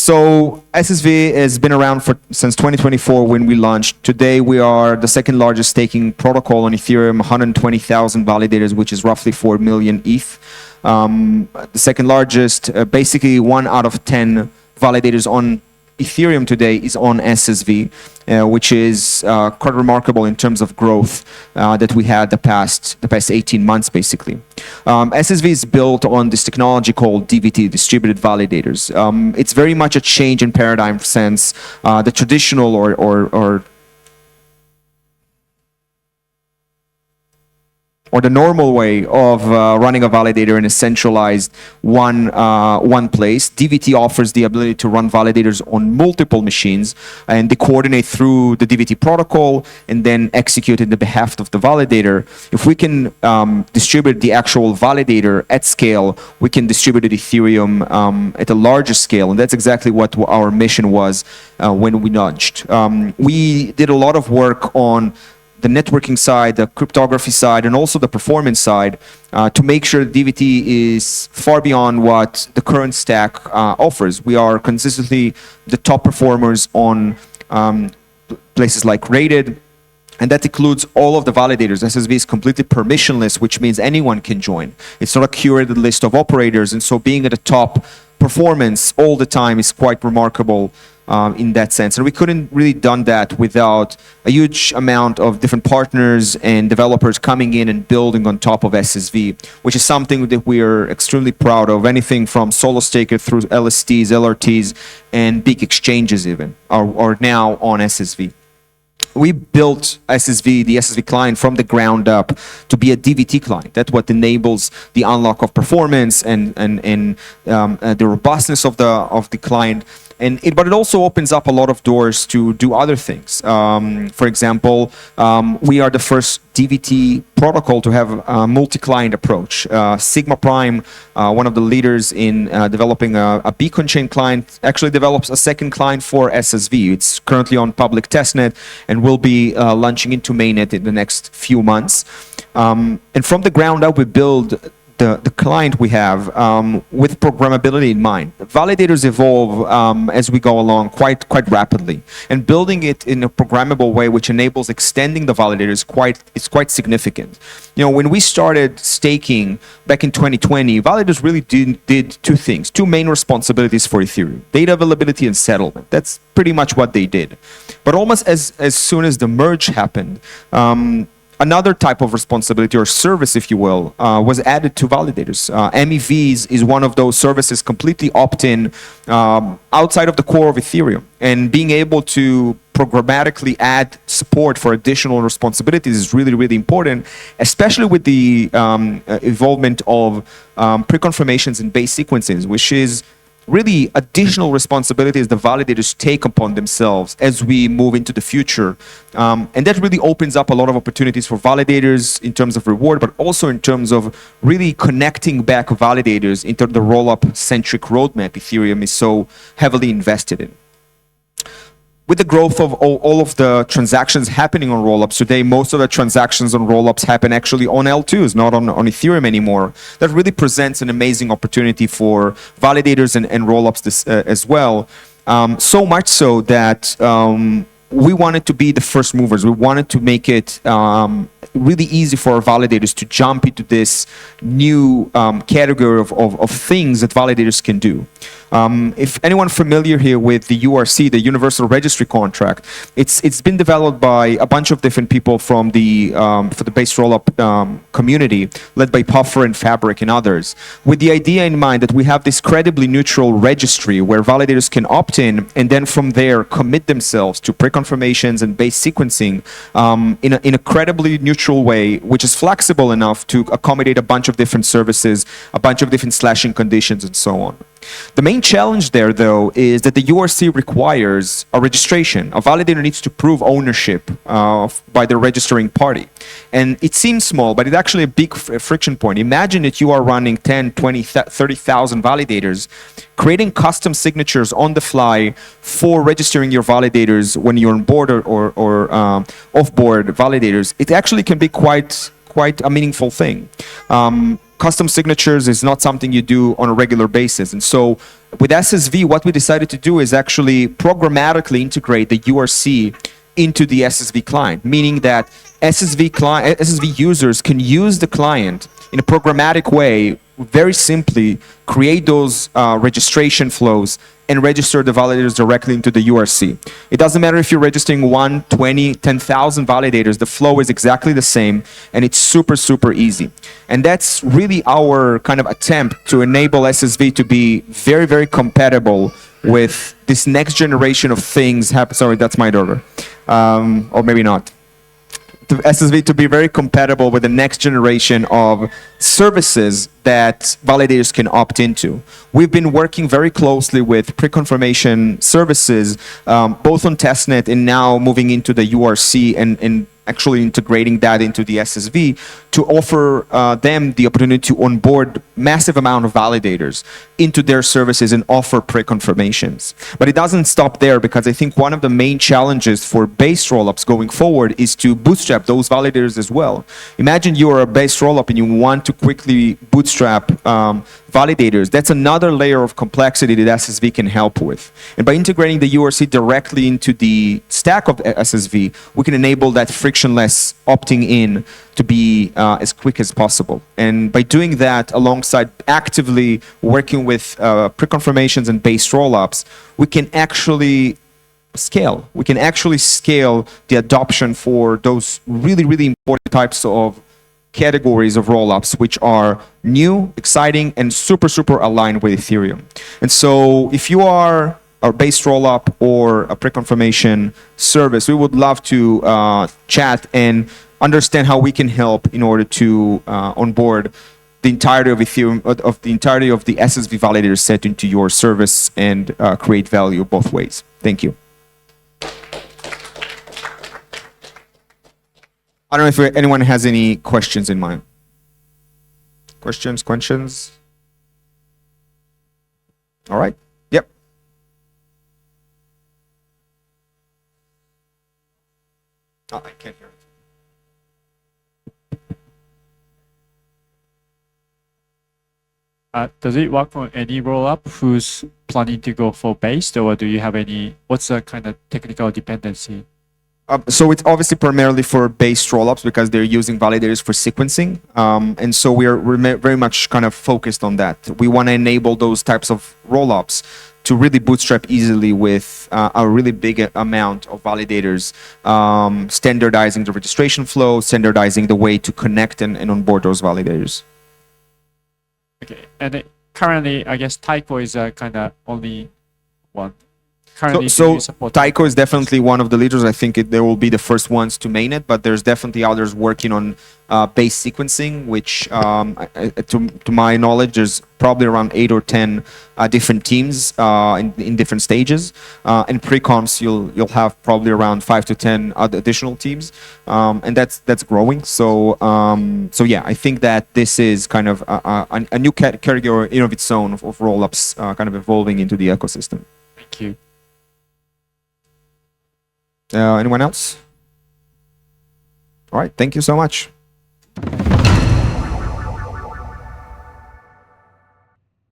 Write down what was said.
So SSV has been around since 2024 when we launched. Today we are the second largest staking protocol on Ethereum, 120,000 validators, which is roughly 4 million ETH. The second largest, basically 1 out of 10 validators on Ethereum today is on SSV, which is quite remarkable in terms of growth that we had the past 18 months, basically. SSV is built on this technology called DVT, distributed validators. It's very much a change in paradigm since the traditional or the normal way of running a validator in a centralized one place. DVT offers the ability to run validators on multiple machines, and they coordinate through the DVT protocol and then execute in the behalf of the validator. If we can distribute the actual validator at scale, we can distribute Ethereum at a larger scale, and that's exactly what our mission was when we launched. We did a lot of work on the networking side, the cryptography side, and also the performance side to make sure DVT is far beyond what the current stack offers. We are consistently the top performers on places like Rated, and that includes all of the validators. SSV is completely permissionless, which means anyone can join. It's not a curated list of operators, and so being at the top performance all the time is quite remarkable in that sense. And we couldn't really done that without a huge amount of different partners and developers coming in and building on top of SSV, which is something that we are extremely proud of. Anything from solo staker through LSTs, LRTs, and big exchanges even are now on SSV. We built SSV, the SSV client, from the ground up to be a DVT client. That's what enables the unlock of performance and the robustness of the client. But it also opens up a lot of doors to do other things. For example, we are the first DVT protocol to have a multi-client approach. Sigma Prime, one of the leaders in developing a beacon chain client, actually develops a second client for SSV. It's currently on public testnet and will be launching into mainnet in the next few months. And from the ground up, we build the client we have with programmability in mind. Validators evolve as we go along quite rapidly, and building it in a programmable way which enables extending the validators is quite significant. You know, when we started staking back in 2020, validators really did two things, two main responsibilities for Ethereum: data availability and settlement. That's pretty much what they did. But almost as soon as the merge happened, another type of responsibility, or service, if you will, was added to validators. MEVs is one of those services, completely opt-in, outside of the core of Ethereum. And being able to programmatically add support for additional responsibilities is really, really important, especially with the involvement of pre-confirmations and base sequences, which is really additional responsibilities the validators take upon themselves as we move into the future. And that really opens up a lot of opportunities for validators in terms of reward, but also in terms of really connecting back validators into the rollup-centric roadmap Ethereum is so heavily invested in. With the growth of all of the transactions happening on Rollups today, most of the transactions on Rollups happen actually on L2s, not on Ethereum anymore. That really presents an amazing opportunity for validators and Rollups as well. So much so that we wanted to be the first movers. We wanted to make it really easy for our validators to jump into this new category of things that validators can do. If anyone familiar here with the URC, the Universal Registry Contract, it's been developed by a bunch of different people from the for the base rollup community, led by Puffer and Fabric and others, with the idea in mind that we have this credibly neutral registry where validators can opt in and then from there commit themselves to pre-confirmations and base sequencing in a credibly neutral way, which is flexible enough to accommodate a bunch of different services, a bunch of different slashing conditions, and so on. The main challenge there, though, is that the URC requires a registration. A validator needs to prove ownership by the registering party. And it seems small, but it's actually a big friction point. Imagine that you are running 10, 20, 30,000 validators, creating custom signatures on the fly for registering your validators when you're on board or off-board validators. It actually can be quite a meaningful thing. custom signatures is not something you do on a regular basis. And so with SSV, what we decided to do is actually programmatically integrate the URC into the SSV client, meaning that SSV users can use the client in a programmatic way, very simply create those registration flows and register the validators directly into the URC. It doesn't matter if you're registering 1, 20, 10,000 validators, the flow is exactly the same, and it's super, super easy. And that's really our kind of attempt to enable SSV to be very, very compatible with this next generation of things. Sorry, that's my daughter. Or maybe not. To SSV to be very compatible with the next generation of services that validators can opt into. We've been working very closely with pre-confirmation services, both on testnet and now moving into the URC and actually integrating that into the SSV to offer them the opportunity to onboard massive amount of validators into their services and offer pre-confirmations. But it doesn't stop there, because I think one of the main challenges for base rollups going forward is to bootstrap those validators as well. Imagine you're a base rollup and you want to quickly bootstrap validators. That's another layer of complexity that SSV can help with. And by integrating the URC directly into the stack of SSV, we can enable that frictionless opting in to be as quick as possible. And by doing that, alongside actively working with pre-confirmations and base rollups, we can actually scale. We can actually scale the adoption for those really, really important types of categories of rollups, which are new, exciting, and super, super aligned with Ethereum. And so if you are a base rollup or a pre-confirmation service, we would love to chat and understand how we can help in order to onboard the entirety of Ethereum, of the entirety of the SSV validator set into your service and create value both ways. Thank you. I don't know if anyone has any questions in mind. Questions? All right. Yep. Oh, I can't hear it. Does it work for any rollup who's planning to go for based, or do you have any, what's the kind of technical dependency? So it's obviously primarily for base rollups because they're using validators for sequencing. And so we're very much kind of focused on that. We want to enable those types of rollups to really bootstrap easily with a really big amount of validators, standardizing the registration flow, standardizing the way to connect and onboard those validators. Okay, and currently, I guess Taiko is kind of only one. So Taiko is definitely one of the leaders. I think they will be the first ones to main it, but there's definitely others working on base sequencing, which to my knowledge, there's probably around 8 or 10 different teams in different stages. In pre-cons, you'll have probably around 5 to 10 other additional teams, and that's growing. So so yeah, I think that this is kind of a new category in of its own of rollups, kind of evolving into the ecosystem. Thank you. Anyone else? All right, thank you so much.